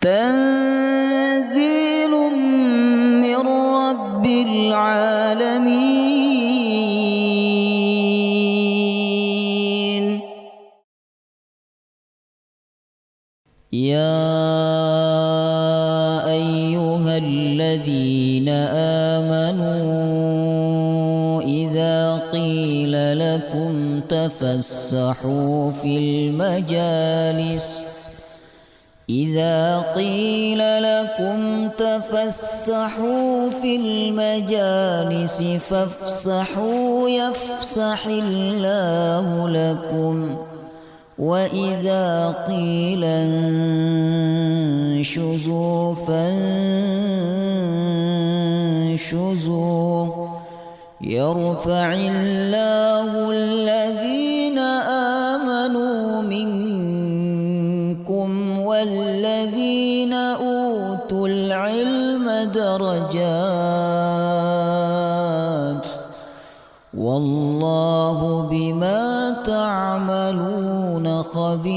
تنزيل من رب العالمين. يا أيها الذين آمنوا إذا قيل لكم تفسحوا في المجالس فافسحوا يفسح الله لكم وإذا قيل انشزوا فانشزوا يرفع الله الذين آمنوا منكم والذين أوتوا العلم درجات والله بما تعملون خبير.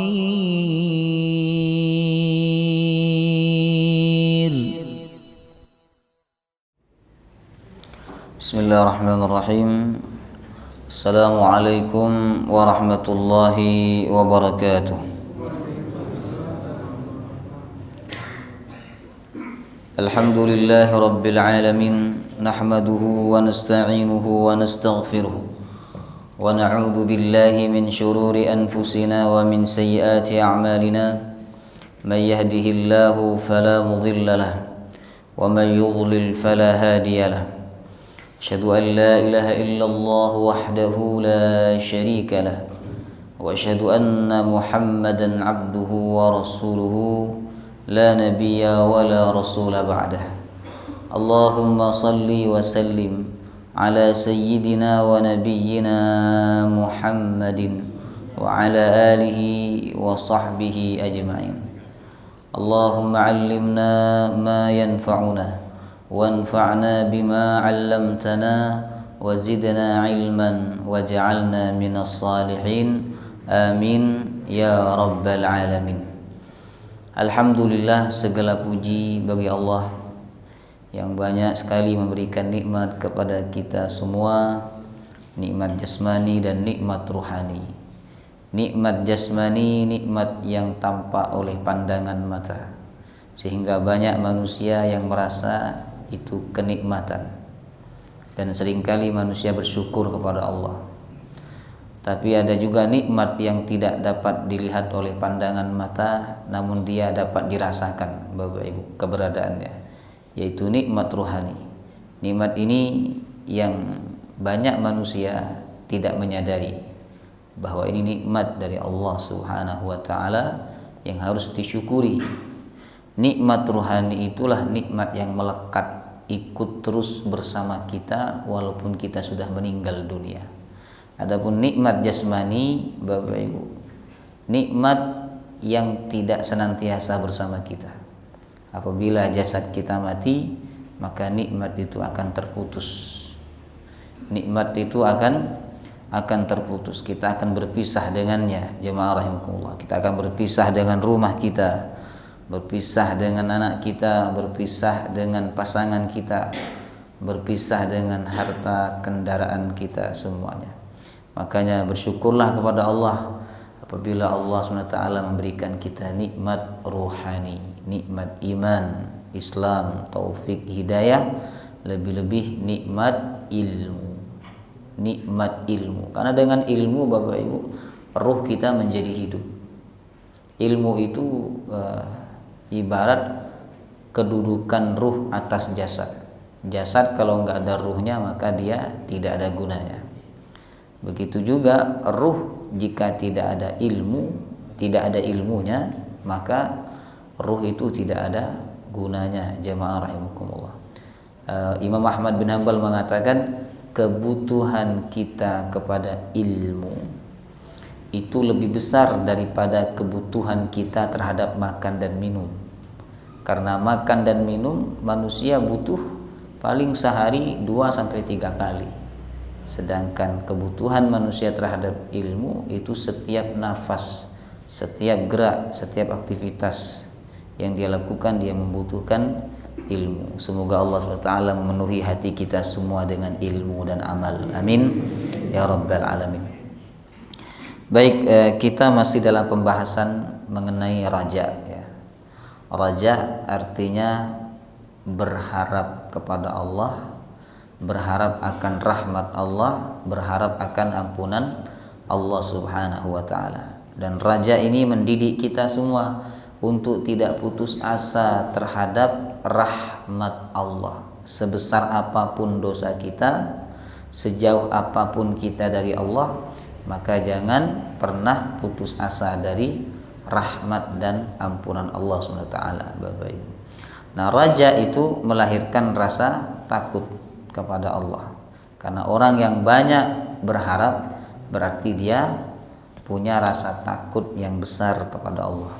بسم الله الرحمن الرحيم. السلام عليكم ورحمة الله وبركاته. الحمد لله رب العالمين، نحمده ونستعينه ونستغفره ونعوذ بالله من شرور أنفسنا ومن سيئات أعمالنا، من يهده الله فلا مضل له ومن يضلل فلا هادي له. أشهد أن لا إله إلا الله وحده لا شريك له وأشهد أن محمدا عبده ورسوله لا نبي ولا رسول بعده. اللهم صل وسلم على سيدنا ونبينا محمد وعلى آله وصحبه أجمعين. اللهم علمنا ما ينفعنا وانفعنا بما علمتنا وزدنا علما واجعلنا من الصالحين آمين يا رب العالمين. Alhamdulillah, segala puji bagi Allah yang banyak sekali memberikan nikmat kepada kita semua, nikmat jasmani dan nikmat ruhani. Nikmat jasmani, nikmat yang tampak oleh pandangan mata, sehingga banyak manusia yang merasa itu kenikmatan, dan seringkali manusia bersyukur kepada Allah. Tapi ada juga nikmat yang tidak dapat dilihat oleh pandangan mata, namun dia dapat dirasakan Bapak Ibu keberadaannya, yaitu nikmat ruhani. Nikmat ini yang banyak manusia tidak menyadari bahwa ini nikmat dari Allah Subhanahu wa taala yang harus disyukuri. Nikmat ruhani itulah nikmat yang melekat, ikut terus bersama kita walaupun kita sudah meninggal dunia. Adapun nikmat jasmani, Bapak Ibu, nikmat yang tidak senantiasa bersama kita. Apabila jasad kita mati, maka nikmat itu akan terputus. Nikmat itu akan terputus. Kita akan berpisah dengannya, jemaah rahimakumullah. Kita akan berpisah dengan rumah kita, berpisah dengan anak kita, berpisah dengan pasangan kita, berpisah dengan harta kendaraan kita semuanya. Makanya bersyukurlah kepada Allah apabila Allah SWT memberikan kita nikmat ruhani, nikmat iman, Islam, taufik, hidayah, lebih-lebih nikmat ilmu. Nikmat ilmu. Karena dengan ilmu Bapak Ibu, ruh kita menjadi hidup. Ilmu itu ibarat kedudukan ruh atas jasad. Jasad kalau nggak ada ruhnya maka dia tidak ada gunanya. Begitu juga ruh, jika tidak ada ilmu, tidak ada ilmunya, maka ruh itu tidak ada gunanya, jemaah rahimakumullah. Imam Ahmad bin Hanbal mengatakan kebutuhan kita kepada ilmu itu lebih besar daripada kebutuhan kita terhadap makan dan minum. Karena makan dan minum manusia butuh paling sehari 2-3 kali. Sedangkan kebutuhan manusia terhadap ilmu itu setiap nafas, setiap gerak, setiap aktivitas yang dia lakukan dia membutuhkan ilmu. Semoga Allah SWT memenuhi hati kita semua dengan ilmu dan amal. Amin ya rabbal alamin. Baik, kita masih dalam pembahasan mengenai raja ya. Raja artinya berharap kepada Allah, berharap akan rahmat Allah, berharap akan ampunan Allah Subhanahu wa taala. Dan raja ini mendidik kita semua untuk tidak putus asa terhadap rahmat Allah. Sebesar apapun dosa kita, sejauh apapun kita dari Allah, maka jangan pernah putus asa dari rahmat dan ampunan Allah Subhanahu wa taala, Bapak Ibu. Nah, raja itu melahirkan rasa takut kepada Allah. Karena orang yang banyak berharap berarti dia punya rasa takut yang besar kepada Allah.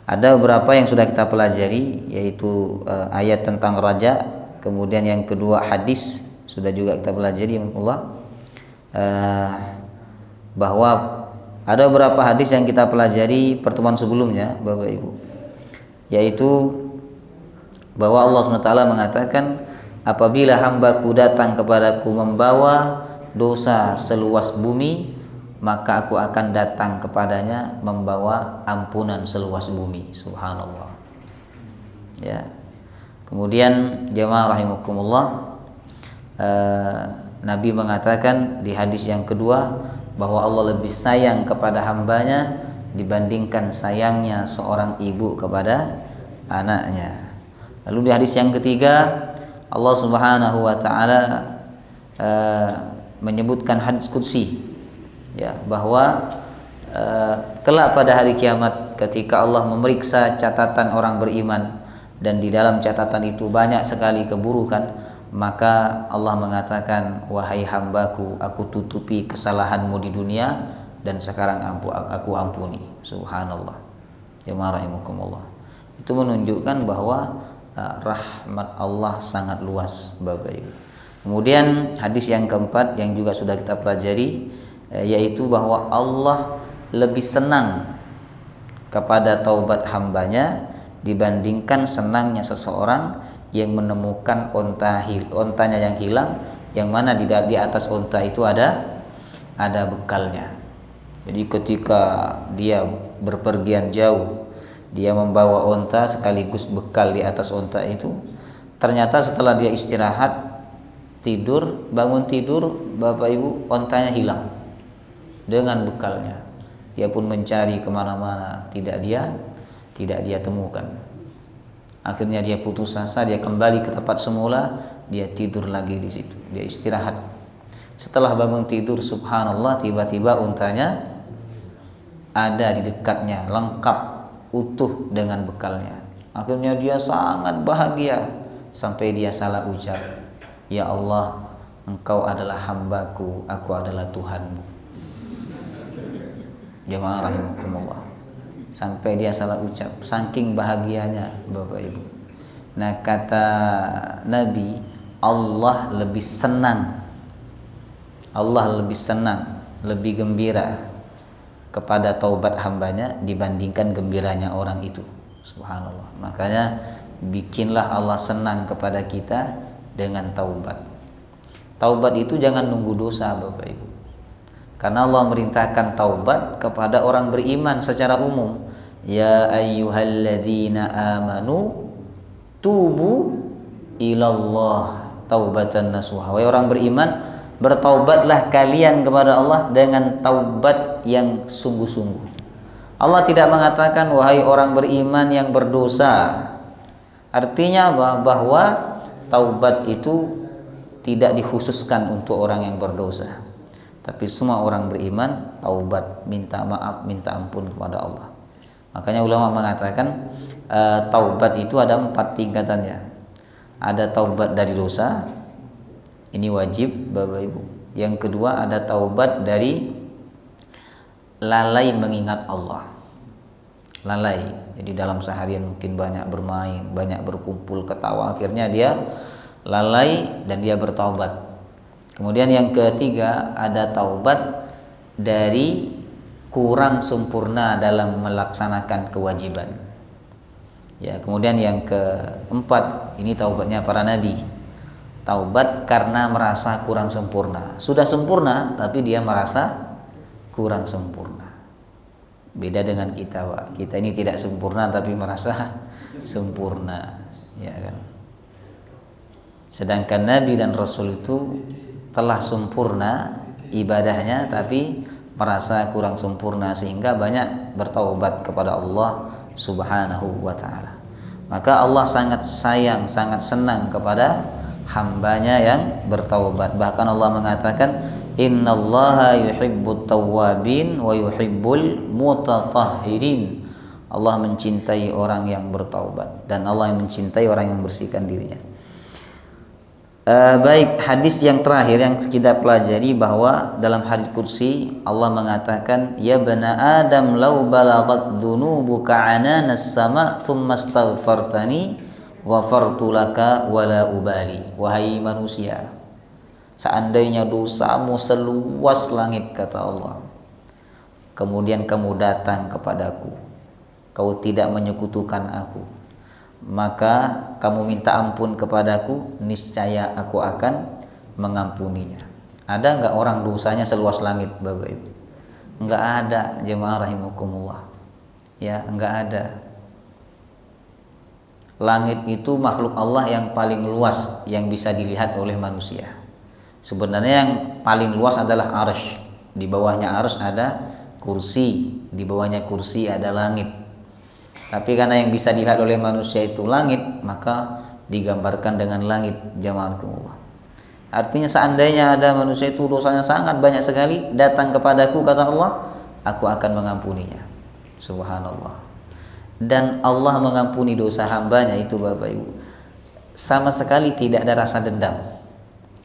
Ada beberapa yang sudah kita pelajari, yaitu ayat tentang raja, kemudian yang kedua hadis sudah juga kita pelajari Allah, bahwa ada beberapa hadis yang kita pelajari pertemuan sebelumnya, Bapak Ibu, yaitu bahwa Allah SWT mengatakan, apabila hambaku datang kepadaku membawa dosa seluas bumi, maka aku akan datang kepadanya membawa ampunan seluas bumi. Subhanallah. Ya. Kemudian jemaah rahimakumullah, Nabi mengatakan di hadis yang kedua bahwa Allah lebih sayang kepada hambanya dibandingkan sayangnya seorang ibu kepada anaknya. Lalu di hadis yang ketiga Allah Subhanahu wa taala menyebutkan hadis qudsi, ya, bahwa kelak pada hari kiamat ketika Allah memeriksa catatan orang beriman dan di dalam catatan itu banyak sekali keburukan, maka Allah mengatakan, wahai hambaku, aku tutupi kesalahanmu di dunia dan sekarang aku ampuni. Subhanallah. Jemaah rahimakumullah. Itu menunjukkan bahwa rahmat Allah sangat luas, Bapak Ibu. Kemudian hadis yang keempat yang juga sudah kita pelajari, yaitu bahwa Allah lebih senang kepada taubat hambanya dibandingkan senangnya seseorang yang menemukan ontanya yang hilang, yang mana di atas onta itu ada bekalnya. Jadi ketika dia berpergian jauh, dia membawa onta sekaligus bekal di atas onta itu, ternyata setelah dia istirahat, bangun tidur, Bapak Ibu, ontanya hilang dengan bekalnya. Dia pun mencari kemana-mana, tidak dia temukan. Akhirnya dia putus asa, dia kembali ke tempat semula, dia tidur lagi di situ, dia istirahat. Setelah bangun tidur, subhanallah, tiba-tiba untanya ada di dekatnya, lengkap, utuh dengan bekalnya. Akhirnya dia sangat bahagia sampai dia salah ucap, ya Allah, Engkau adalah hambaku, aku adalah Tuhanmu. Jemaah rahimakumullah. Sampai dia salah ucap, saking bahagianya, Bapak Ibu. Nah, kata Nabi, Allah lebih senang, lebih gembira kepada taubat hambanya dibandingkan gembiranya orang itu. Subhanallah. Makanya bikinlah Allah senang kepada kita dengan taubat. Taubat itu jangan nunggu dosa, Bapak Ibu. Karena Allah merintahkan taubat kepada orang beriman secara umum. Ya ayyuhalladzina amanu tubu ilallah taubatan nasuha. Wahai orang beriman, bertaubatlah kalian kepada Allah dengan taubat yang sungguh-sungguh. Allah tidak mengatakan wahai orang beriman yang berdosa. Artinya bahwa taubat itu tidak dikhususkan untuk orang yang berdosa. Tapi semua orang beriman taubat, minta maaf, minta ampun kepada Allah. Makanya ulama mengatakan taubat itu ada 4 tingkatannya. Ada taubat dari dosa, ini wajib, Bapak Ibu. Yang kedua ada taubat dari lalai mengingat Allah. Lalai, jadi dalam seharian mungkin banyak bermain, banyak berkumpul, ketawa, akhirnya dia lalai dan dia bertaubat. Kemudian yang ketiga ada taubat dari kurang sempurna dalam melaksanakan kewajiban. Ya, kemudian yang keempat, ini taubatnya para nabi. Taubat karena merasa kurang sempurna. Sudah sempurna tapi dia merasa kurang sempurna. Beda dengan kita, Pak. Kita ini tidak sempurna tapi merasa sempurna, ya kan? Sedangkan nabi dan rasul itu telah sempurna ibadahnya tapi merasa kurang sempurna, sehingga banyak bertaubat kepada Allah Subhanahu wa ta'ala. Maka Allah sangat sayang, sangat senang kepada hambanya yang bertaubat. Bahkan Allah mengatakan, innallaha yuhibbut tawwabin wa yuhibbul mutatahhirin. Allah mencintai orang yang bertaubat dan Allah yang mencintai orang yang bersihkan dirinya. Baik, hadis yang terakhir yang kita pelajari, bahwa dalam hadis kursi Allah mengatakan, ya bana adam law balagat dunubuka ananas sama thumma astaghfartani ghafartu laka wala ubali. Wahai manusia, seandainya dosamu seluas langit, kata Allah, kemudian kamu datang kepadaku, kau tidak menyekutukan aku, maka kamu minta ampun kepadaku, niscaya aku akan mengampuninya. Ada enggak orang dosanya seluas langit, Bapak Ibu? Enggak ada, jemaah rahimakumullah. Ya, enggak ada. Langit itu makhluk Allah yang paling luas yang bisa dilihat oleh manusia. Sebenarnya yang paling luas adalah arsy. Di bawahnya arsy ada kursi, di bawahnya kursi ada langit. Tapi karena yang bisa dilihat oleh manusia itu langit, maka digambarkan dengan langit, jamaahkumullah. Artinya seandainya ada manusia itu dosanya sangat banyak sekali, datang kepadaku, kata Allah, aku akan mengampuninya. Subhanallah. Dan Allah mengampuni dosa hambanya itu, Bapak Ibu, sama sekali tidak ada rasa dendam.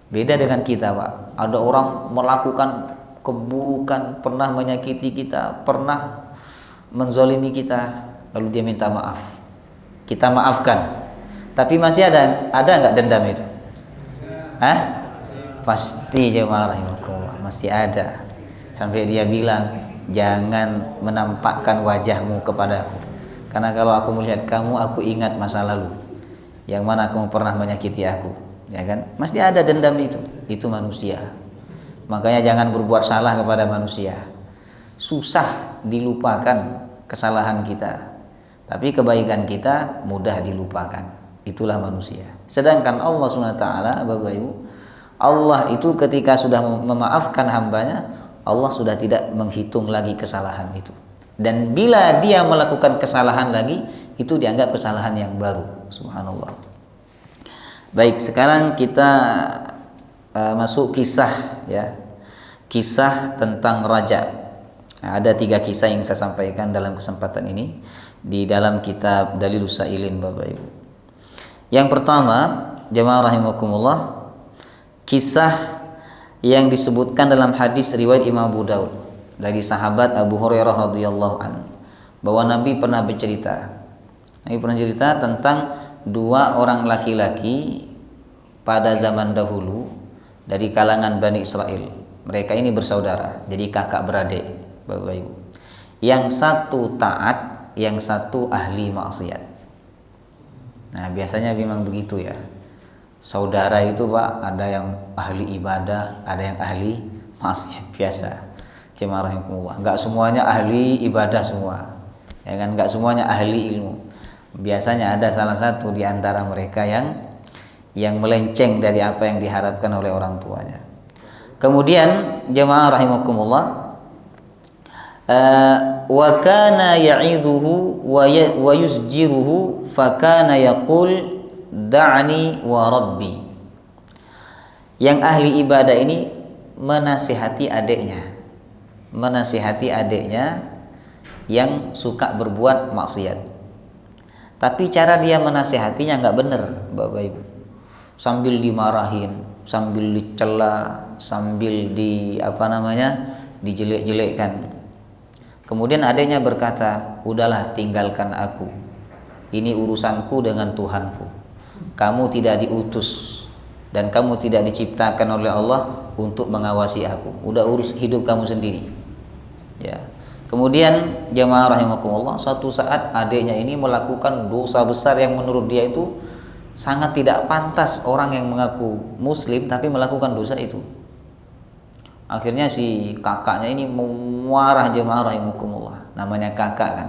Beda dengan kita, Pak. Ada orang melakukan keburukan, pernah menyakiti kita, pernah menzalimi kita, lalu dia minta maaf, kita maafkan, tapi masih ada nggak dendam itu? Pasti, jemaah rahimakumullah, masih ada. Sampai dia bilang, jangan menampakkan wajahmu kepadaku, karena kalau aku melihat kamu, aku ingat masa lalu yang mana kamu pernah menyakiti aku, ya kan? Masih ada dendam itu manusia. Makanya jangan berbuat salah kepada manusia. Susah dilupakan kesalahan kita, tapi kebaikan kita mudah dilupakan. Itulah manusia. Sedangkan Allah SWT, Bapak Ibu, Allah itu ketika sudah memaafkan hambanya, Allah sudah tidak menghitung lagi kesalahan itu. Dan bila dia melakukan kesalahan lagi, itu dianggap kesalahan yang baru. Subhanallah. Baik, sekarang kita masuk kisah, ya. Kisah tentang raja. Nah, ada 3 kisah yang saya sampaikan dalam kesempatan ini di dalam kitab Dalilus Sailin, Bapak Ibu. Yang pertama, jemaah rahimakumullah, kisah yang disebutkan dalam hadis riwayat Imam Abu Daud dari sahabat Abu Hurairah radhiyallahu anhu, bahwa Nabi pernah bercerita. Nabi pernah cerita tentang 2 orang laki-laki pada zaman dahulu dari kalangan Bani Israel. Mereka ini bersaudara, jadi kakak beradik, Bapak Ibu. Yang satu taat, yang satu ahli maksiat. Nah, biasanya memang begitu ya. Saudara itu, Pak, ada yang ahli ibadah, ada yang ahli maksiat, biasa. Jemaah rahimakumullah. Enggak semuanya ahli ibadah semua. Ya kan, enggak semuanya ahli ilmu. Biasanya ada salah satu di antara mereka yang melenceng dari apa yang diharapkan oleh orang tuanya. Kemudian jemaah rahimakumullah, wa kana ya'iduhu wa yusjiruhu fa kana yaqul da'ni wa rabbi. Yang ahli ibadah ini menasihati adiknya yang suka berbuat maksiat. Tapi cara dia menasihatinya nggak benar, Bapak Ibu. Sambil dimarahin, sambil dicela, sambil dijelek-jelekkan. Kemudian adiknya berkata, udahlah, tinggalkan aku. Ini urusanku dengan Tuhanku. Kamu tidak diutus dan kamu tidak diciptakan oleh Allah untuk mengawasi aku. Udah urus hidup kamu sendiri. Ya. Kemudian jamaah rahimakumullah, suatu saat adiknya ini melakukan dosa besar yang menurut dia itu sangat tidak pantas orang yang mengaku muslim tapi melakukan dosa itu. Akhirnya si kakaknya ini memuarah jamaah rahimakumullah. Namanya kakak kan,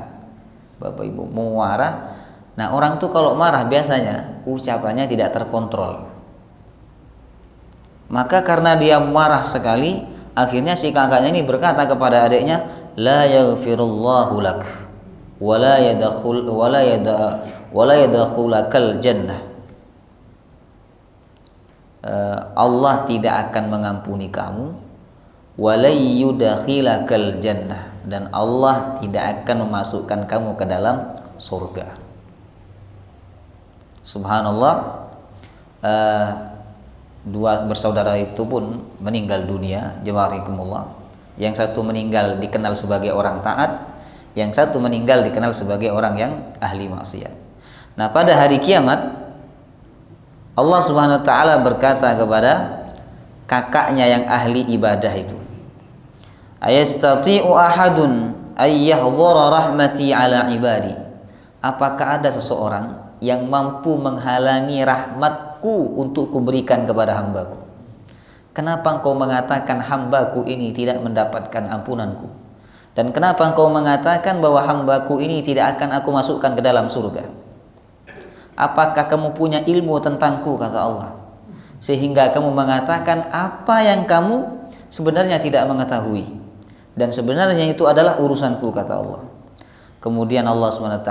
bapak ibu, memuarah. Nah orang tuh kalau marah biasanya ucapannya tidak terkontrol. Maka karena dia marah sekali, akhirnya si kakaknya ini berkata kepada adiknya, la yaghfirullahu lak wala yadkhulakal jannah. Allah tidak akan mengampuni kamu, walay yudkhilakal jannah, dan Allah tidak akan memasukkan kamu ke dalam surga. Subhanallah. Dua bersaudara itu pun meninggal dunia, jamaahkumullah. Yang satu meninggal dikenal sebagai orang taat, yang satu meninggal dikenal sebagai orang yang ahli maksiat. Nah, pada hari kiamat Allah Subhanahu wa taala berkata kepada kakaknya yang ahli ibadah itu, ayastati'u ahadun ayyahdhura rahmati ala ibadi. Apakah ada seseorang yang mampu menghalangi rahmatku untuk kuberikan kepada hambaku? Kenapa engkau mengatakan hambaku ini tidak mendapatkan ampunanku? Dan kenapa engkau mengatakan bahwa hambaku ini tidak akan aku masukkan ke dalam surga? Apakah kamu punya ilmu tentangku, kata Allah, sehingga kamu mengatakan apa yang kamu sebenarnya tidak mengetahui, dan sebenarnya itu adalah urusanku, kata Allah. Kemudian Allah SWT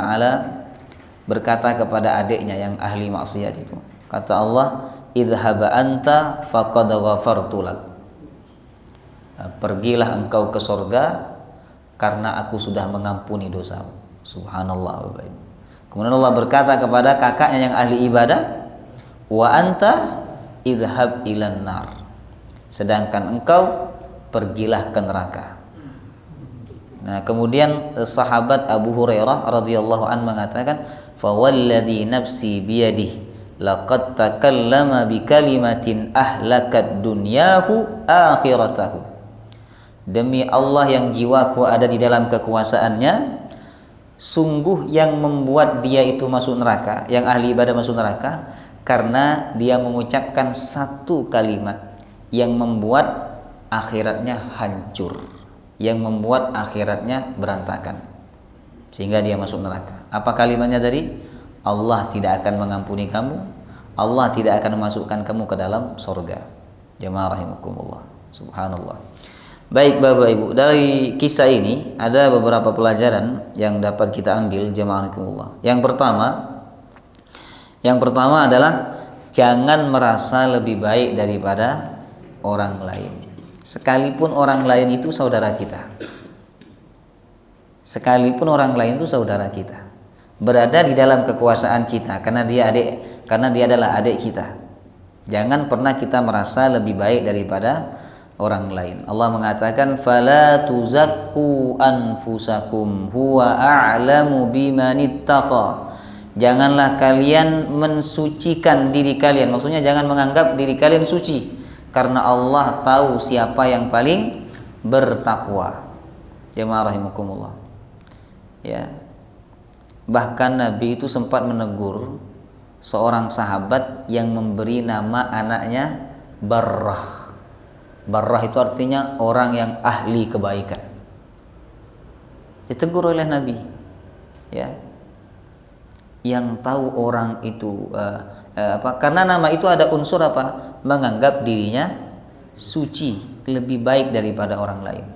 berkata kepada adiknya yang ahli maksiat itu, kata Allah, idhhab anta faqad ghafartu lak. Pergilah engkau ke surga karena aku sudah mengampuni dosamu. Subhanallah. Kemudian Allah berkata kepada kakaknya yang ahli ibadah, wa anta idhhab ilan nar. Sedangkan engkau pergilah ke neraka. Nah, kemudian sahabat Abu Hurairah radhiyallahu anhu mengatakan, fa walladzi nafsi biyadihi laqad takallama bi kalimatin ahlakat dunyahu akhiratahu. Demi Allah yang jiwaku ada di dalam kekuasaannya, sungguh yang membuat dia itu masuk neraka, yang ahli ibadah masuk neraka, karena dia mengucapkan satu kalimat yang membuat akhiratnya hancur, yang membuat akhiratnya berantakan, sehingga dia masuk neraka. Apa kalimatnya tadi? Allah tidak akan mengampuni kamu, Allah tidak akan memasukkan kamu ke dalam surga. Jamaah rahimakumullah. Subhanallah. Baik Bapak Ibu, dari kisah ini ada beberapa pelajaran yang dapat kita ambil, jamaah rahimakumullah. Yang pertama adalah jangan merasa lebih baik daripada orang lain, sekalipun orang lain itu saudara kita. Sekalipun orang lain itu saudara kita, berada di dalam kekuasaan kita, karena dia adalah adik kita. Jangan pernah kita merasa lebih baik daripada orang lain. Allah mengatakan, fala tuzakku anfusakum huwa a'lamu bimanittaqa. Janganlah kalian mensucikan diri kalian, maksudnya jangan menganggap diri kalian suci, karena Allah tahu siapa yang paling bertakwa. Jemaah rahimakumullah. Ya. Bahkan Nabi itu sempat menegur seorang sahabat yang memberi nama anaknya Barrah. Barrah itu artinya orang yang ahli kebaikan. Ditegur oleh Nabi, ya, yang tahu orang itu karena nama itu ada unsur apa? Menganggap dirinya suci, lebih baik daripada orang lain.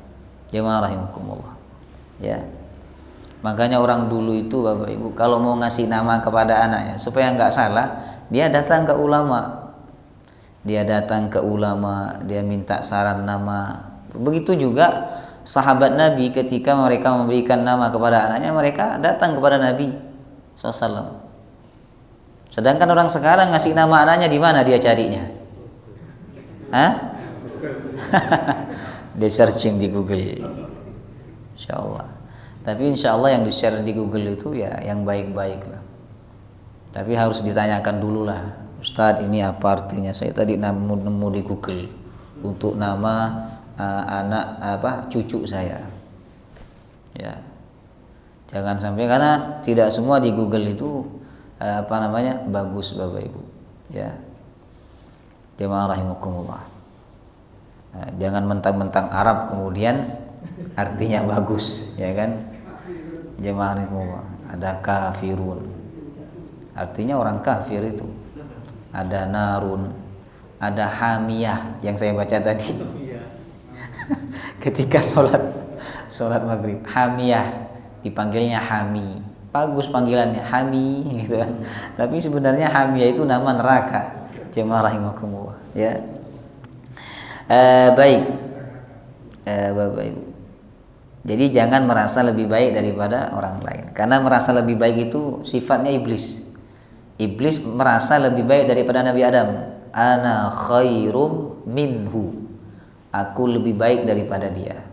Jemaah rahimakumullah. Ya. Makanya orang dulu itu Bapak Ibu kalau mau ngasih nama kepada anaknya supaya nggak salah, dia datang ke ulama. Dia minta saran nama. Begitu juga sahabat Nabi ketika mereka memberikan nama kepada anaknya, mereka datang kepada Nabi SAW. Sedangkan orang sekarang ngasih nama anaknya di mana dia carinya? Dia searching di Google. Insyaallah. Tapi insya Allah yang di-share di Google itu ya yang baik-baik lah. Tapi harus ditanyakan dulu lah, Ustadz ini apa artinya? Saya tadi nemu di Google untuk nama anak cucu saya. Ya, jangan sampai, karena tidak semua di Google itu bagus Bapak Ibu. Ya, jemaah rahimakumullah. Nah, jangan mentang-mentang Arab kemudian artinya bagus, ya kan? Jemaah rahimakumullah. Ada kafirun, artinya orang kafir itu. Ada narun, ada hamiyah yang saya baca tadi. Ketika sholat maghrib, hamiyah dipanggilnya hami, bagus panggilannya hami gitu kan. Tapi sebenarnya hamiyah itu nama neraka. Jemaah rahimakumullah, ya. Baik, Bapak Ibu. Jadi jangan merasa lebih baik daripada orang lain, karena merasa lebih baik itu sifatnya iblis. Iblis merasa lebih baik daripada Nabi Adam. Ana khairum minhu, aku lebih baik daripada dia.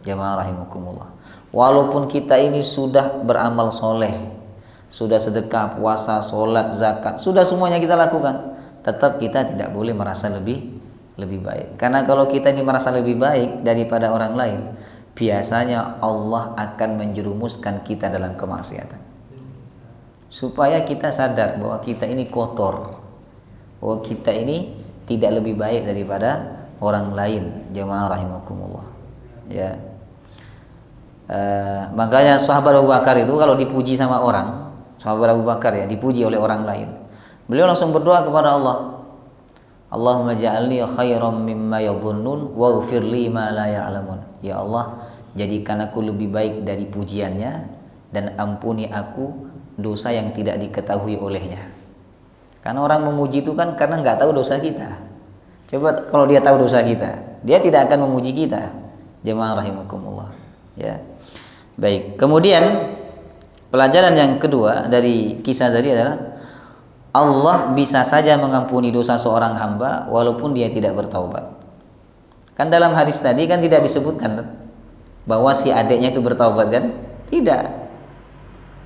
Jemaah rahimakumullah. Walaupun kita ini sudah beramal soleh, sudah sedekah, puasa, sholat, zakat, sudah semuanya kita lakukan, tetap kita tidak boleh merasa lebih baik. Karena kalau kita ini merasa lebih baik daripada orang lain, biasanya Allah akan menjerumuskan kita dalam kemaksiatan. Supaya kita sadar bahwa kita ini kotor, bahwa kita ini tidak lebih baik daripada orang lain. Jemaah rahimakumullah, ya. Makanya sahabat Abu Bakar itu kalau dipuji sama orang, sahabat Abu Bakar ya, dipuji oleh orang lain, beliau langsung berdoa kepada Allah, Allahumma ja'alni khairam mimma yadhunnun waghfir li ma la ya'lamun. Ya Allah, jadikan aku lebih baik dari pujiannya dan ampuni aku dosa yang tidak diketahui olehnya. Karena orang memuji itu kan karena nggak tahu dosa kita. Coba kalau dia tahu dosa kita, dia tidak akan memuji kita. Jemaah rahimakumullah, ya. Baik, kemudian pelajaran yang kedua dari kisah tadi adalah Allah bisa saja mengampuni dosa seorang hamba walaupun dia tidak bertaubat. Kan dalam hadis tadi kan tidak disebutkan bahwa si adiknya itu bertaubat kan? Tidak.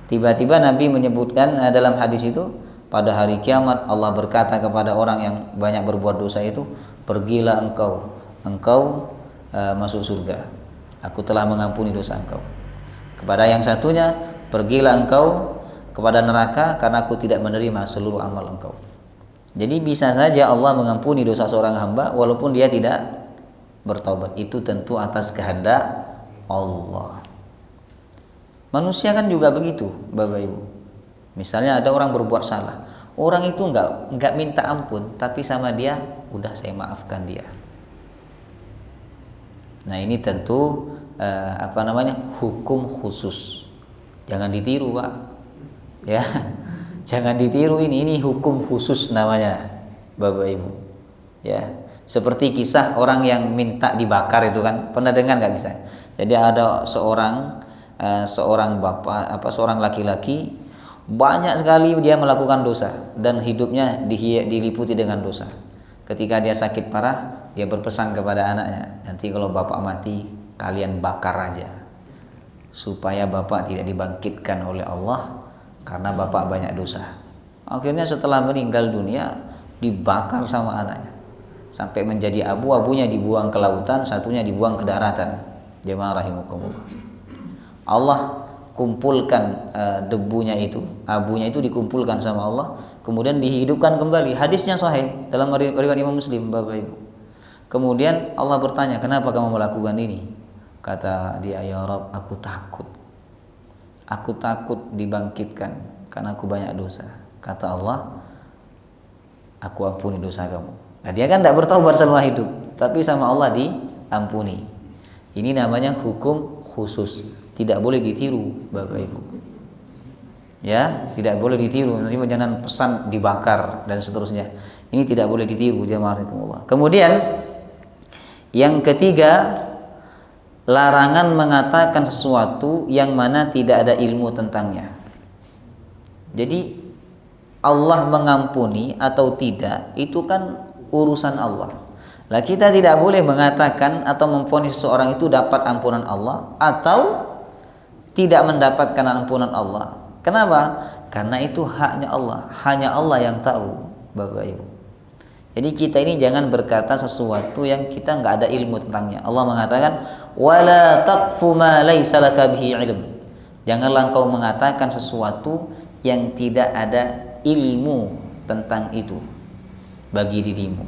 Tiba-tiba Nabi menyebutkan dalam hadis itu, pada hari kiamat Allah berkata kepada orang yang banyak berbuat dosa itu, pergilah engkau masuk surga. Aku telah mengampuni dosa engkau. Kepada yang satunya, pergilah engkau kepada neraka karena aku tidak menerima seluruh amal engkau. Jadi bisa saja Allah mengampuni dosa seorang hamba walaupun dia tidak bertaubat. Itu tentu atas kehendak Allah. Manusia kan juga begitu, Bapak Ibu. Misalnya ada orang berbuat salah, orang itu enggak minta ampun, tapi sama dia, udah saya maafkan dia. Nah ini tentu hukum khusus. Jangan ditiru, Pak. Ya, jangan ditiru ini hukum khusus namanya, Bapak Ibu. Ya, seperti kisah orang yang minta dibakar itu kan, pernah dengar nggak kisah? Jadi ada seorang laki-laki, banyak sekali dia melakukan dosa dan hidupnya diliputi dengan dosa. Ketika dia sakit parah, dia berpesan kepada anaknya, nanti kalau bapak mati kalian bakar aja supaya bapak tidak dibangkitkan oleh Allah karena bapak banyak dosa. Akhirnya setelah meninggal dunia dibakar sama anaknya sampai menjadi abu-abunya dibuang ke lautan, satunya dibuang ke daratan. Jemaah rahimakumullah. Allah kumpulkan debunya itu, abunya itu dikumpulkan sama Allah, kemudian dihidupkan kembali. Hadisnya sahih dalam riwayat Imam Muslim, Bapak Ibu. Kemudian Allah bertanya, kenapa kamu melakukan ini? Kata dia, ya Rabb, aku takut dibangkitkan karena aku banyak dosa. Kata Allah, aku ampuni dosa kamu. Nah dia kan tidak bertaubat selama hidup, tapi sama Allah diampuni. Ini namanya hukum khusus, tidak boleh ditiru, Bapak Ibu. Ya, tidak boleh ditiru. Nanti jangan pesan dibakar dan seterusnya. Ini tidak boleh ditiru, jemaah rahimakumullah. Kemudian yang ketiga, larangan mengatakan sesuatu yang mana tidak ada ilmu tentangnya. Jadi Allah mengampuni atau tidak itu kan urusan Allah. Lah kita tidak boleh mengatakan atau memvonis seseorang itu dapat ampunan Allah atau tidak mendapatkan ampunan Allah. Kenapa? Karena itu haknya Allah, hanya Allah yang tahu, Bapak Ibu. Jadi kita ini jangan berkata sesuatu yang kita nggak ada ilmu tentangnya. Allah mengatakan, wala taqfu ma laysa laka bihi ilm. Janganlah engkau mengatakan sesuatu yang tidak ada ilmu tentang itu bagi dirimu.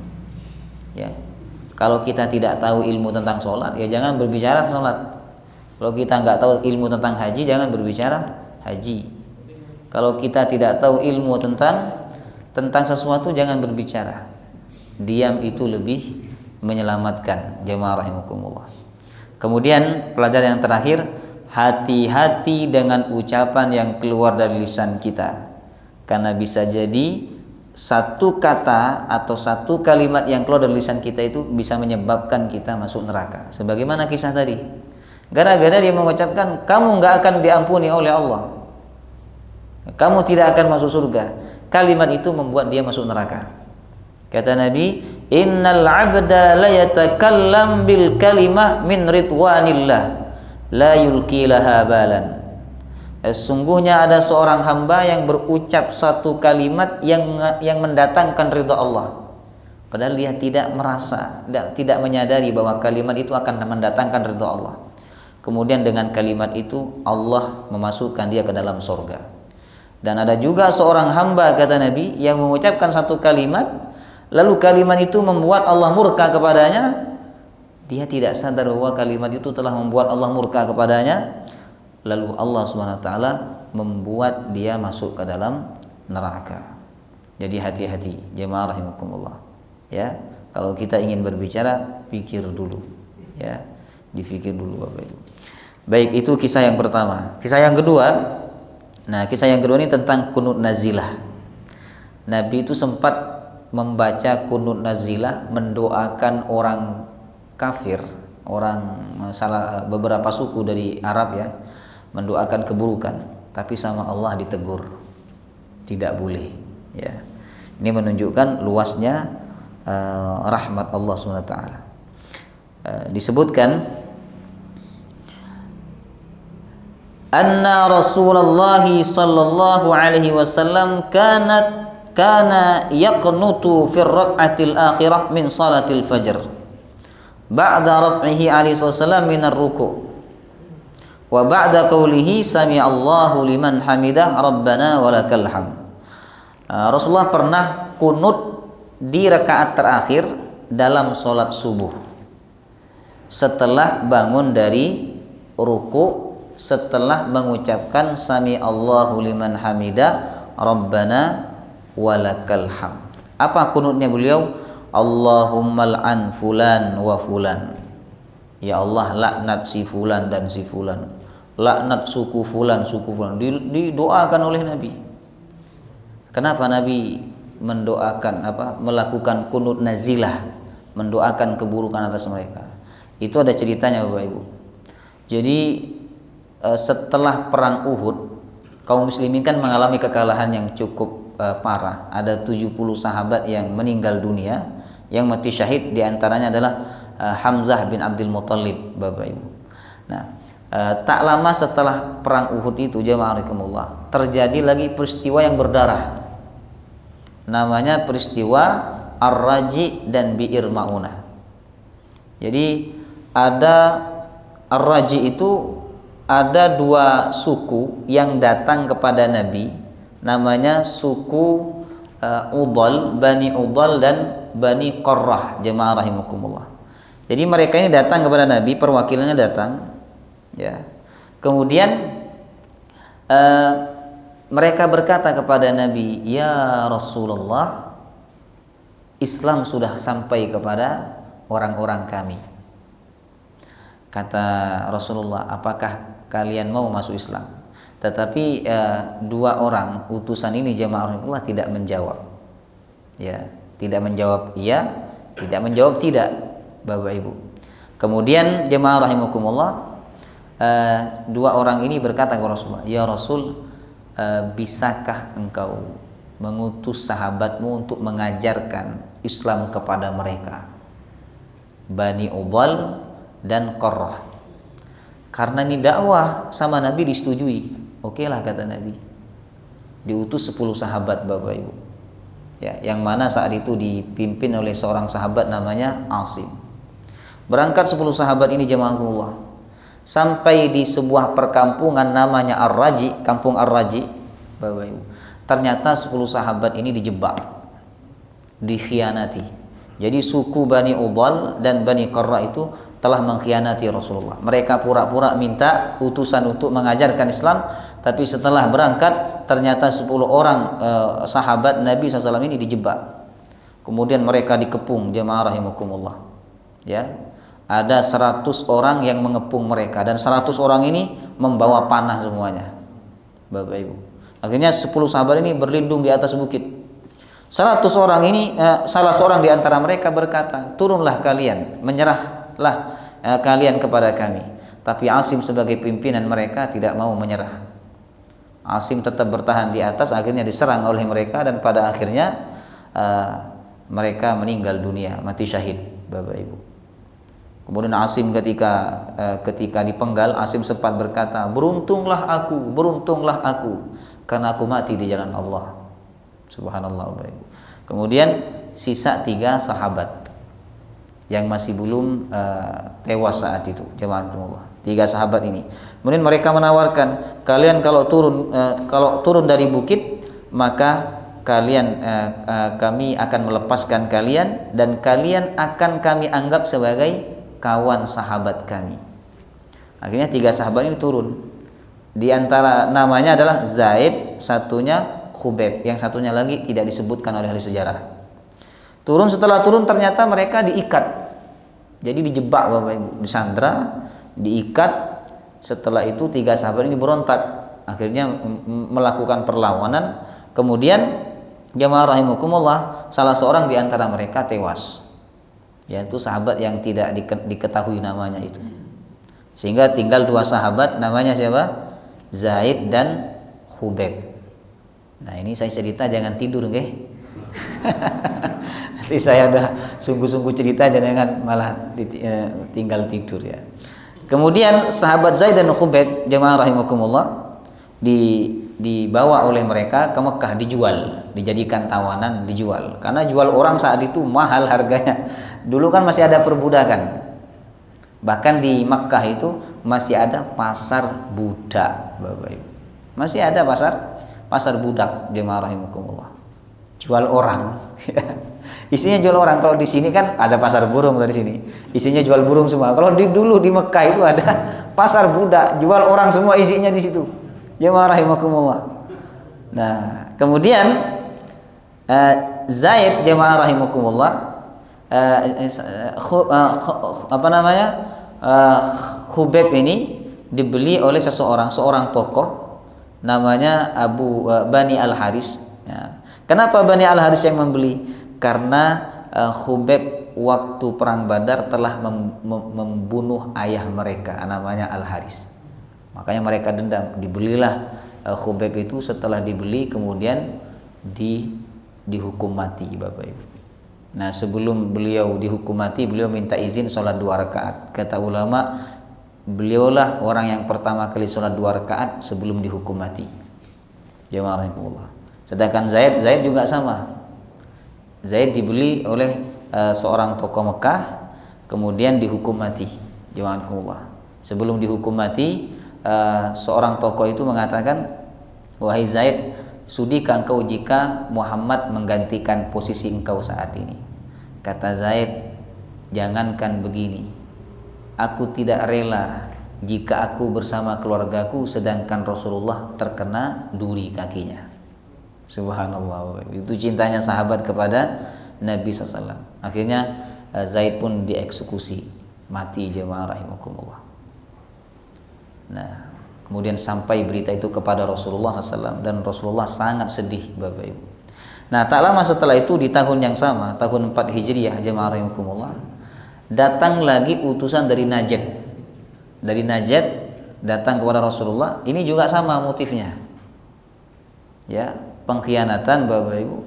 Ya. Kalau kita tidak tahu ilmu tentang sholat, ya jangan berbicara sholat. Kalau kita nggak tahu ilmu tentang haji, jangan berbicara haji. Kalau kita tidak tahu ilmu tentang sesuatu, jangan berbicara. Diam itu lebih menyelamatkan. Jamaah rahimakumullah. Kemudian pelajaran yang terakhir, hati-hati dengan ucapan yang keluar dari lisan kita, karena bisa jadi satu kata atau satu kalimat yang keluar dari lisan kita itu bisa menyebabkan kita masuk neraka. Sebagaimana kisah tadi, gara-gara dia mengucapkan kamu nggak akan diampuni oleh Allah, kamu tidak akan masuk surga, kalimat itu membuat dia masuk neraka. Kata Nabi, innal abda la yatakallam bil kalimah min ridwanillah la yulqi laha balan. Sesungguhnya ada seorang hamba yang berucap satu kalimat yang mendatangkan ridha Allah, padahal dia tidak merasa, tidak menyadari bahwa kalimat itu akan mendatangkan ridha Allah. Kemudian dengan kalimat itu Allah memasukkan dia ke dalam surga. Dan ada juga seorang hamba, kata Nabi, yang mengucapkan satu kalimat, lalu kalimat itu membuat Allah murka kepadanya. Dia tidak sadar bahwa kalimat itu telah membuat Allah murka kepadanya. Lalu Allah SWT membuat dia masuk ke dalam neraka. Jadi hati-hati, jemaah rahimakumullah. Ya, kalau kita ingin berbicara, pikir dulu. Ya, difikir dulu Bapak Ibu. Baik, itu kisah yang pertama. Kisah yang kedua. Nah, kisah yang kedua ini tentang kunut nazilah. Nabi itu sempat membaca kunut nazilah, mendoakan orang kafir, orang beberapa suku dari Arab ya, mendoakan keburukan, tapi sama Allah ditegur, tidak boleh. Ya, ini menunjukkan luasnya rahmat Allah SWT. Disebutkan, anna Rasulullah sallallahu alaihi wasallam kana yaqnutu fi ar-rak'atil akhirah min salatil fajr ba'da raf'ihi alaihi wasallam min ar-ruku'. Wa ba'da qawlihi sami'allahu liman hamidah rabbana walakal hamd. Rasulullah pernah kunut di rakaat terakhir dalam sholat subuh, setelah bangun dari ruku, setelah mengucapkan sami'allahu liman hamidah rabbana walakal hamd. Apa kunutnya beliau? Allahumma al'an fulan wa fulan. Ya Allah, laknat si fulan dan si fulan, laknat suku fulan, didoakan oleh Nabi. Kenapa Nabi mendoakan melakukan kunut nazilah, mendoakan keburukan atas mereka? Itu ada ceritanya Bapak Ibu. Jadi setelah perang Uhud, kaum muslimin kan mengalami kekalahan yang cukup parah. Ada 70 sahabat yang meninggal dunia, yang mati syahid diantaranya adalah Hamzah bin Abdul Muttalib, Bapak Ibu. Nah, tak lama setelah perang Uhud itu, jemaah rahimakumullah, terjadi lagi peristiwa yang berdarah. Namanya peristiwa Ar-Raji dan Bi'ir Ma'unah. Jadi ada Ar-Raji itu ada dua suku yang datang kepada Nabi, namanya suku Udal, Bani Udal dan Bani Qarrah, jemaah rahimakumullah. Jadi mereka ini datang kepada Nabi, perwakilannya datang, ya. Kemudian mereka berkata kepada Nabi, ya Rasulullah, Islam sudah sampai kepada orang-orang kami. Kata Rasulullah, apakah kalian mau masuk Islam? Tetapi dua orang utusan ini, jemaah rahimakumullah, tidak menjawab. Ya, tidak menjawab iya, tidak menjawab tidak, Bapak Ibu. Kemudian jemaah rahimakumullah, dua orang ini berkata kepada Rasulullah, ya Rasul, bisakah engkau mengutus sahabatmu untuk mengajarkan Islam kepada mereka, Bani Udal dan Qarrah? Karena ini dakwah sama Nabi disetujui. Oke lah, kata Nabi. Diutus 10 sahabat, Bapak Ibu. Ya, yang mana saat itu dipimpin oleh seorang sahabat namanya Asim. Berangkat 10 sahabat ini jemaahullah sampai di sebuah perkampungan namanya Ar-Raji, kampung Ar-Raji, Bapak Ibu. Ternyata 10 sahabat ini dijebak, dikhianati. Jadi suku Bani Udhal dan Bani Qarra itu telah mengkhianati Rasulullah. Mereka pura-pura minta utusan untuk mengajarkan Islam, tapi setelah berangkat ternyata 10 orang sahabat Nabi SAW ini dijebak. Kemudian mereka dikepung, jemaah rahimakumullah. Ya, ada 100 orang yang mengepung mereka dan 100 orang ini membawa panah semuanya, Bapak Ibu. Akhirnya 10 sahabat ini berlindung di atas bukit. 100 orang ini salah seorang di antara mereka berkata, turunlah kalian, menyerahlah kalian kepada kami. Tapi Asim sebagai pimpinan mereka tidak mau menyerah. Asim tetap bertahan di atas, akhirnya diserang oleh mereka dan pada akhirnya mereka meninggal dunia, mati syahid, Bapak Ibu. Kemudian Asim ketika dipenggal, Asim sempat berkata, beruntunglah aku karena aku mati di jalan Allah. Subhanallah, Bapak Ibu. Kemudian sisa 3 sahabat yang masih belum tewas saat itu, jemaah. 3 sahabat ini. Kemudian mereka menawarkan, kalian kalau turun dari bukit, maka kami akan melepaskan kalian dan kalian akan kami anggap sebagai kawan sahabat kami. Akhirnya 3 sahabat ini turun. Di antara namanya adalah Zaid, satunya Khubayb, yang satunya lagi tidak disebutkan oleh ahli sejarah. Setelah turun ternyata mereka diikat. Jadi dijebak, Bapak Ibu, disandra, diikat. Setelah itu 3 sahabat ini berontak, akhirnya melakukan perlawanan. Kemudian jemaah rahimakumullah, salah seorang di antara mereka tewas, yaitu sahabat yang tidak diketahui namanya itu. Sehingga tinggal 2 sahabat, namanya siapa? Zaid dan Khubayb. Nah, ini saya cerita jangan tidur, nggih. Nanti saya udah sungguh-sungguh cerita, jangan malah tinggal tidur ya. Kemudian sahabat Zaid dan Khubayb, jemaah rahimakumullah, dibawa oleh mereka ke Mekah, dijadikan tawanan, dijual. Karena jual orang saat itu mahal harganya. Dulu kan masih ada perbudakan. Bahkan di Mekah itu masih ada pasar budak, Bapak Ibu. Masih ada pasar budak, jemaah rahimakumullah. Jual orang. Isinya jual orang. Kalau di sini kan ada pasar burung, dari sini isinya jual burung semua. Kalau dulu di Mekah itu ada pasar budak, jual orang semua, isinya di situ, jemaah rahimakumullah. Nah, kemudian Zaid, jemaah rahimakumullah, Khubayb ini dibeli oleh seorang tokoh namanya Bani Al-Haris. Ya. Kenapa Bani Al-Haris yang membeli? Karena Khubayb waktu perang Badar telah membunuh ayah mereka, namanya Al-Haris. Makanya mereka dendam. Dibelilah Khubayb itu. Setelah dibeli kemudian dihukum mati, Bapak Ibu. Nah, sebelum beliau dihukum mati, beliau minta izin sholat 2 rakaat. Kata ulama, beliaulah orang yang pertama kali sholat 2 rakaat sebelum dihukum mati. Jemaah rahimakumullah. Sedangkan Zaid juga sama. Zaid dibeli oleh seorang tokoh Mekah, kemudian dihukum mati. Jemaah rahimakumullah. Sebelum dihukum mati, seorang tokoh itu mengatakan, wahai Zaid, sudikah engkau jika Muhammad menggantikan posisi engkau saat ini? Kata Zaid, jangankan begini, aku tidak rela jika aku bersama keluargaku sedangkan Rasulullah terkena duri kakinya. Subhanallah, itu cintanya sahabat kepada Nabi SAW. Akhirnya Zaid pun dieksekusi mati, jemaah rahimakumullah. Nah, kemudian sampai berita itu kepada Rasulullah SAW dan Rasulullah sangat sedih, Bapak Ibu. Nah, tak lama setelah itu di tahun yang sama, tahun 4 Hijriah, jemaah rahimakumullah, datang lagi utusan dari Najd. Dari Najd datang kepada Rasulullah. Ini juga sama motifnya. Ya, pengkhianatan, Bapak Ibu.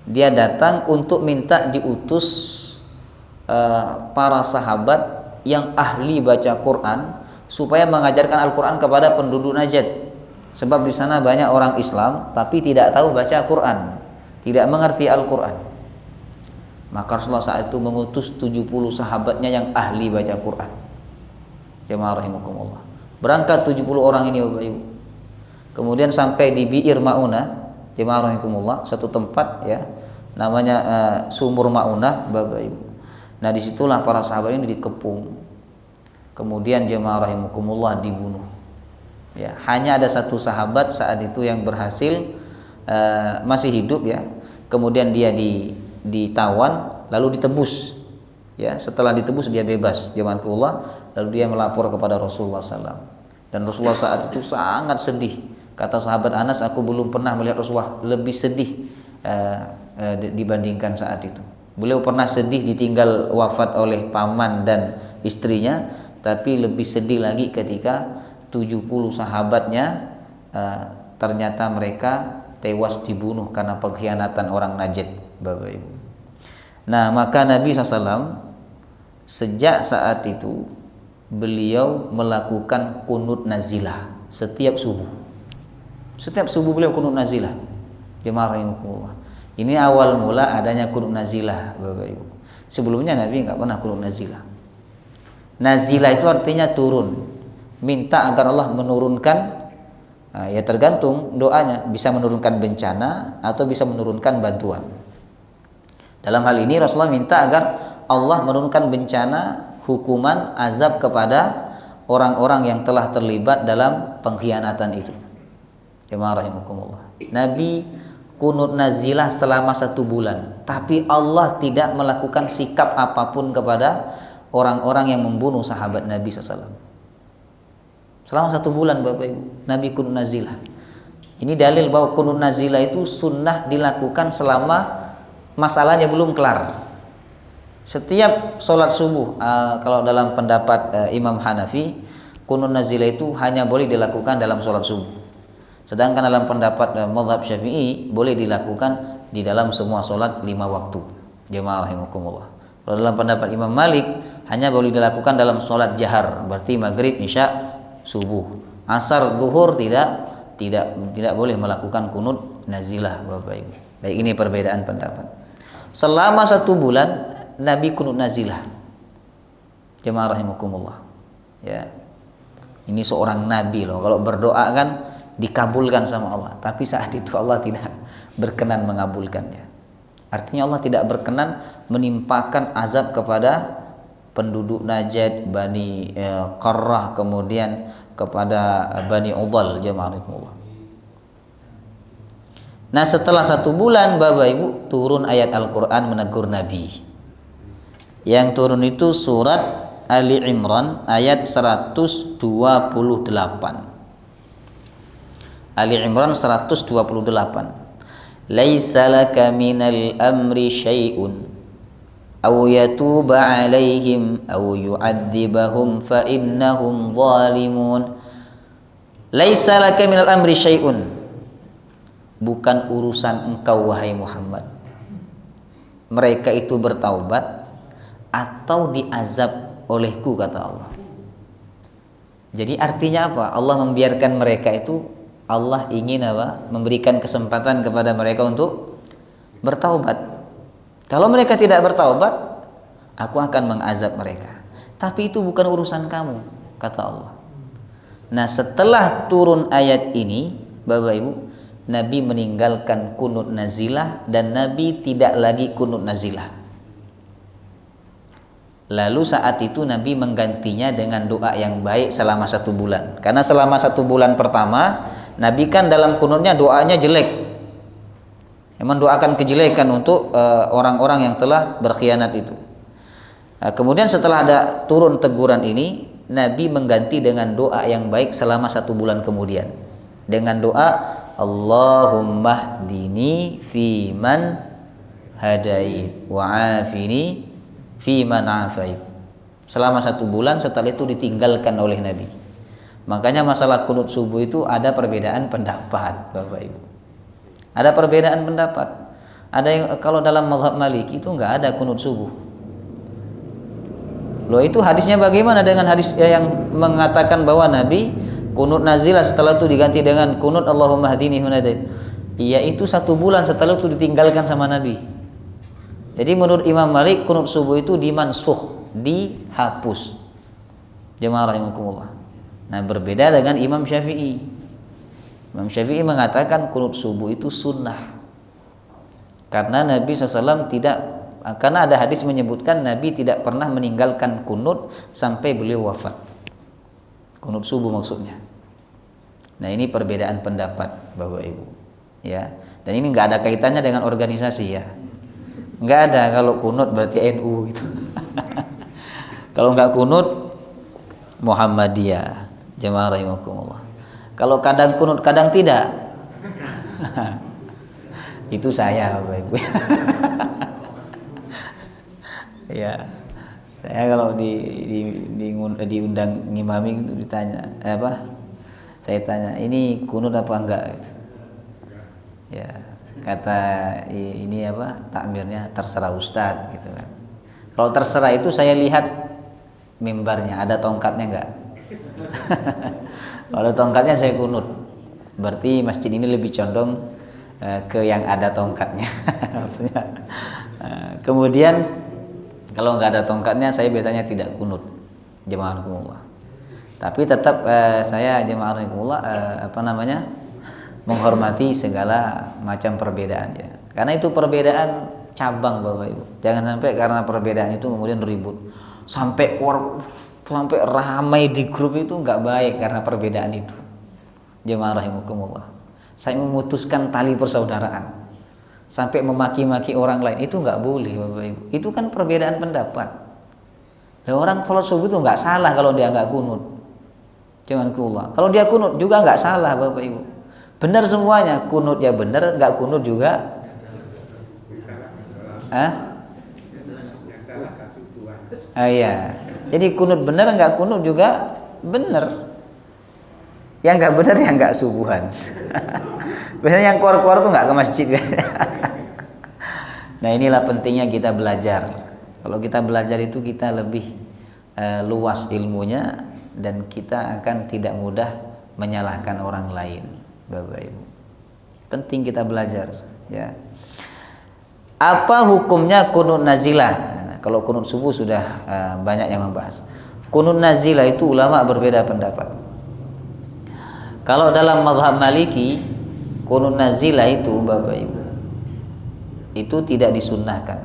Dia datang untuk minta diutus para sahabat yang ahli baca Quran supaya mengajarkan Al-Quran kepada penduduk Najd. Sebab di sana banyak orang Islam tapi tidak tahu baca Quran, tidak mengerti Al-Quran. Maka Rasulullah saat itu mengutus 70 sahabatnya yang ahli baca Quran. Jemaah rahimakumullah. Berangkat 70 orang ini Bapak Ibu. Kemudian sampai di Bi'ir Maunah, jemaah rahimakumullah, satu tempat ya, namanya Sumur Maunah Bapak Ibu. Nah, disitulah para sahabat ini dikepung. Kemudian jemaah rahimakumullah dibunuh. Ya, hanya ada satu sahabat saat itu yang berhasil masih hidup ya. Kemudian dia ditawan lalu ditebus. Ya, setelah ditebus dia bebas jemaah rahimakumullah, lalu dia melapor kepada Rasulullah SAW. Dan Rasulullah saat itu sangat sedih. Kata sahabat Anas, aku belum pernah melihat Rasulullah lebih sedih dibandingkan saat itu. Beliau pernah sedih ditinggal wafat oleh paman dan istrinya, tapi lebih sedih lagi ketika 70 sahabatnya ternyata mereka tewas dibunuh karena pengkhianatan orang Najd, Bapak Ibu. Nah, maka Nabi SAW sejak saat itu beliau melakukan kunut nazilah setiap subuh. Setiap subuh beliau kunut nazilah. Jemaah rahimakumullah. Ini awal mula adanya kunut nazilah, Bapak Ibu. Sebelumnya Nabi enggak pernah kunut nazilah. Nazilah itu artinya turun. Minta agar Allah menurunkan, ya tergantung doanya, bisa menurunkan bencana atau bisa menurunkan bantuan. Dalam hal ini Rasulullah minta agar Allah menurunkan bencana, hukuman, azab kepada orang-orang yang telah terlibat dalam pengkhianatan itu. Jemaah rahimakumullah. Nabi kunut nazilah selama 1 bulan, tapi Allah tidak melakukan sikap apapun kepada orang-orang yang membunuh sahabat Nabi SAW. Selama 1 bulan Bapak Ibu, Nabi kunut nazilah. Ini dalil bahwa kunut nazilah itu sunnah dilakukan selama masalahnya belum kelar. Setiap sholat subuh, kalau dalam pendapat Imam Hanafi, kunut nazilah itu hanya boleh dilakukan dalam sholat subuh. Sedangkan dalam pendapat mazhab Syafi'i boleh dilakukan di dalam semua sholat 5 waktu. Jemaah rahimakumullah. Kalau dalam pendapat Imam Malik hanya boleh dilakukan dalam sholat jahar, berarti maghrib, isya, subuh. Asar, zuhur tidak boleh melakukan kunut nazilah, Bapak Ibu. Baik, ini perbedaan pendapat. Selama 1 bulan Nabi kunut nazilah. Jemaah rahimakumullah. Ya. Ini seorang nabi loh. Kalau berdoa kan dikabulkan sama Allah, tapi saat itu Allah tidak berkenan mengabulkannya. Artinya Allah tidak berkenan menimpakan azab kepada penduduk Najd, Bani Qarrah, kemudian kepada Bani Udal. Jemaah rahimakumullah. Nah, setelah 1 bulan Bapak Ibu turun ayat Al-Quran menegur Nabi. Yang turun itu surat Ali Imran ayat 128. Ali Imran 128. Laisa laka minal amri syai'un aw yatuba 'alaihim aw yu'adzibahum fa innahum zalimun. Laisa laka minal amri syai'un. Bukan urusan engkau wahai Muhammad. Mereka itu bertaubat atau diazab olehku, kata Allah. Jadi artinya apa? Allah membiarkan mereka itu, Allah ingin apa? Memberikan kesempatan kepada mereka untuk bertaubat. Kalau mereka tidak bertaubat, aku akan mengazab mereka. Tapi itu bukan urusan kamu, kata Allah. Nah, setelah turun ayat ini, Bapak Ibu, Nabi meninggalkan kunut nazilah dan Nabi tidak lagi kunut nazilah. Lalu saat itu Nabi menggantinya dengan doa yang baik selama 1 bulan. Karena selama 1 bulan pertama Nabi kan dalam kunutnya doanya jelek, memang doakan kejelekan untuk orang-orang yang telah berkhianat itu. Kemudian setelah ada turun teguran ini, Nabi mengganti dengan doa yang baik selama 1 bulan kemudian, dengan doa Allahumma hdini fi man hadait wa afini fi man afait. Selama 1 bulan, setelah itu ditinggalkan oleh Nabi. Makanya masalah kunut subuh itu ada perbedaan pendapat, Bapak Ibu. Ada perbedaan pendapat. Ada yang kalau dalam mazhab Maliki itu enggak ada kunut subuh. Loh, itu hadisnya bagaimana dengan hadis yang mengatakan bahwa Nabi kunut nazilah setelah itu diganti dengan kunut Allahumma hdini fi man hadait? Iya, itu 1 bulan setelah itu ditinggalkan sama Nabi. Jadi menurut Imam Malik kunut subuh itu dimansukh, dihapus. Jemaah rahimakumullah. Nah, berbeda dengan Imam Syafi'i. Imam Syafi'i mengatakan kunut subuh itu sunnah. Karena Nabi SAW karena ada hadis menyebutkan Nabi tidak pernah meninggalkan kunut sampai beliau wafat. Kunut subuh maksudnya. Nah, ini perbedaan pendapat Bapak Ibu. Ya. Dan ini nggak ada kaitannya dengan organisasi ya. Nggak ada, kalau kunut berarti NU gitu. Kalau nggak kunut Muhammadiyah. Jemaah rahimakumullah. Kalau kadang kunut kadang tidak. Itu saya Bapak Ibu. Ya. Saya kalau diundang ngimami itu ditanya, saya tanya, ini kunut apa enggak gitu. Ya, kata ini takmirnya terserah Ustadz gitu kan. Kalau terserah itu saya lihat mimbarnya ada tongkatnya enggak. Kalau ada tongkatnya saya kunut. Berarti masjid ini lebih condong ke yang ada tongkatnya. Maksudnya. Kemudian kalau nggak ada tongkatnya saya biasanya tidak kunut. Jemaah rahimakumullah. Tapi tetap saya jemaah rahimakumullah menghormati segala macam perbedaan ya. Karena itu perbedaan cabang Bapak Ibu. Jangan sampai karena perbedaan itu kemudian ribut. Sampai ramai di grup itu nggak baik karena perbedaan itu. Jemaah rahimakumullah. Saya memutuskan tali persaudaraan. Sampai memaki-maki orang lain itu nggak boleh Bapak Ibu. Itu kan perbedaan pendapat. Nah, orang sholat subuh itu nggak salah kalau dia nggak kunut. Jangan keluar. Kalau dia kunut juga nggak salah Bapak Ibu. Benar semuanya. Kunut ya benar, nggak kunut juga. Iya. Jadi kunut benar, nggak kunut juga benar. Yang nggak benar yang nggak subuhan. Biasanya yang keluar-keluar tuh nggak ke masjid. Nah, inilah pentingnya kita belajar. Kalau kita belajar itu kita lebih luas ilmunya dan kita akan tidak mudah menyalahkan orang lain, Bapak Ibu. Penting kita belajar, ya. Apa hukumnya kunut nazilah? Nah, kalau kunut subuh sudah banyak yang membahas. Kunut nazilah itu ulama berbeda pendapat. Kalau dalam mazhab Maliki, kunut nazilah itu Bapak Ibu itu tidak disunnahkan.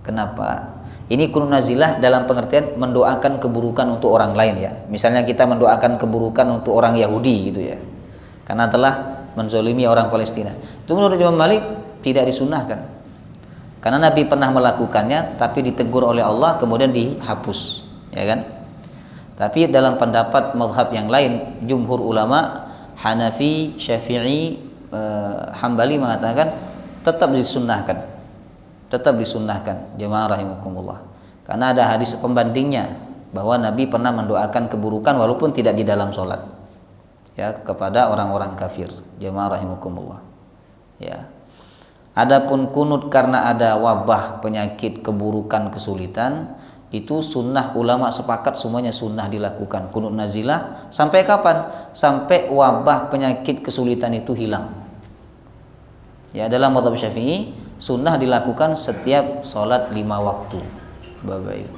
Kenapa? Ini kunut nazilah dalam pengertian mendoakan keburukan untuk orang lain ya. Misalnya kita mendoakan keburukan untuk orang Yahudi gitu ya. Karena telah menzolimi orang Palestina. Itu menurut Imam Malik tidak disunnahkan. Karena Nabi pernah melakukannya tapi ditegur oleh Allah kemudian dihapus, ya kan? Tapi dalam pendapat mazhab yang lain, jumhur ulama Hanafi, Syafi'i, Hambali mengatakan tetap disunnahkan. Tetap disunnahkan, jemaah rahimakumullah. Karena ada hadis pembandingnya bahwa Nabi pernah mendoakan keburukan walaupun tidak di dalam sholat, ya, kepada orang-orang kafir, jemaah rahimakumullah. Ya. Adapun kunut karena ada wabah, penyakit, keburukan, kesulitan, itu sunnah, ulama sepakat semuanya sunnah dilakukan kunut nazilah. Sampai kapan? Sampai wabah, penyakit, kesulitan itu hilang. Ya, dalam mazhab Syafi'i sunnah dilakukan setiap sholat 5 waktu, Bapak Ibu.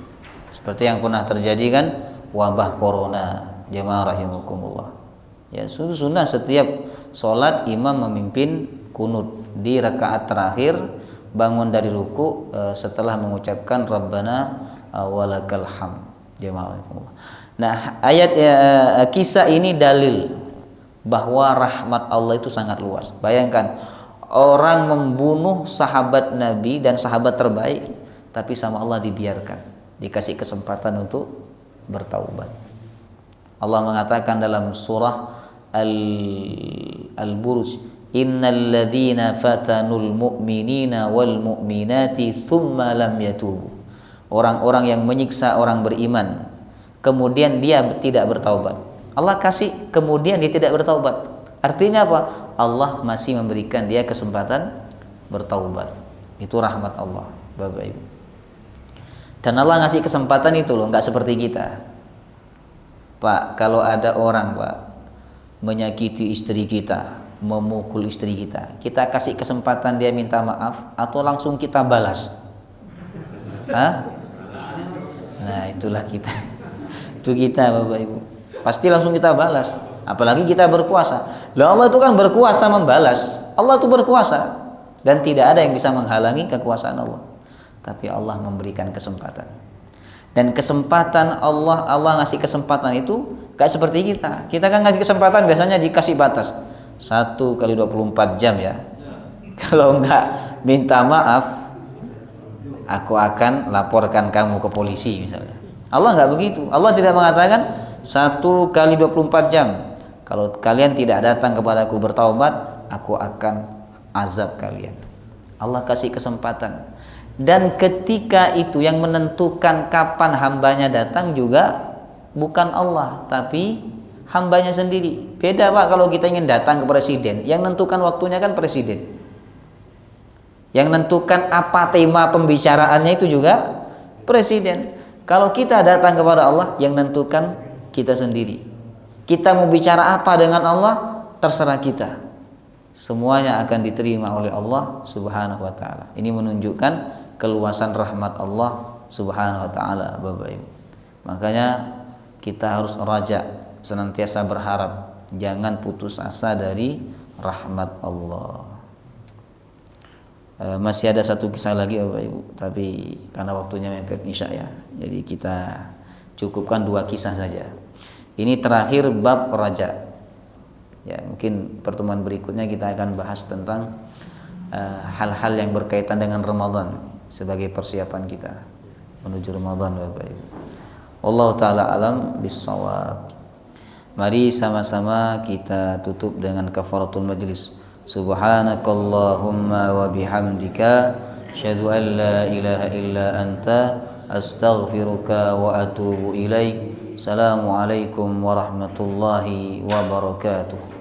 Seperti yang pernah terjadi kan wabah corona, jemaah rahimakumullah. Ya, sunnah setiap sholat imam memimpin kunut di rakaat terakhir bangun dari ruku setelah mengucapkan Rabbana walakal ham, jemaah rahimakumullah. Nah, ayat kisah ini dalil bahwa rahmat Allah itu sangat luas. Bayangkan orang membunuh sahabat Nabi dan sahabat terbaik, tapi sama Allah dibiarkan, dikasih kesempatan untuk bertaubat. Allah mengatakan dalam surah Al-Buruj, innal ladzina fatanul mu'minina wal mu'minati thumma lam yatubu. Orang-orang yang menyiksa orang beriman kemudian dia tidak bertaubat. Allah kasih kemudian dia tidak bertaubat. Artinya apa? Allah masih memberikan dia kesempatan bertaubat. Itu rahmat Allah, Bapak Ibu. Dan Allah ngasih kesempatan itu loh, nggak seperti kita. Pak, kalau ada orang Pak menyakiti istri kita, memukul istri kita? Kita kasih kesempatan dia minta maaf atau langsung kita balas? Hah? Nah, itulah kita. Itu kita Bapak Ibu. Pasti langsung kita balas. Apalagi kita berkuasa. Lah Allah itu kan berkuasa membalas. Allah itu berkuasa dan tidak ada yang bisa menghalangi kekuasaan Allah. Tapi Allah memberikan kesempatan. Dan kesempatan Allah ngasih kesempatan itu gak seperti kita. Kita kan ngasih kesempatan biasanya dikasih batas 1 kali 24 jam ya. Kalau enggak minta maaf, aku akan laporkan kamu ke polisi misalnya. Allah enggak begitu. Allah tidak mengatakan 1 kali 24 jam. Kalau kalian tidak datang kepadaku bertaubat, aku akan azab kalian. Allah kasih kesempatan. Dan ketika itu yang menentukan kapan hambanya datang juga bukan Allah, tapi hambanya sendiri. Beda Pak kalau kita ingin datang ke presiden, yang menentukan waktunya kan presiden. Yang menentukan apa tema pembicaraannya itu juga presiden. Kalau kita datang kepada Allah, yang menentukan kita sendiri. Kita mau bicara apa dengan Allah, terserah kita. Semuanya akan diterima oleh Allah Subhanahu wa taala. Ini menunjukkan keluasan rahmat Allah Subhanahu wa taala, Bapak Ibu. Makanya kita harus raja, senantiasa berharap, jangan putus asa dari rahmat Allah. Masih ada satu kisah lagi Bapak Ibu, tapi karena waktunya mepet Isya ya, jadi kita cukupkan 2 kisah saja. Ini terakhir bab raja. Ya, mungkin pertemuan berikutnya kita akan bahas tentang hal-hal yang berkaitan dengan Ramadan sebagai persiapan kita menuju Ramadan Bapak Ibu. Wallahu taala alam bissawab. Mari sama-sama kita tutup dengan kafaratul majlis. Subhanakallahumma wa bihamdika asyhadu an la ilaha illa anta astaghfiruka wa atubu ilaik. Assalamualaikum warahmatullahi wabarakatuh.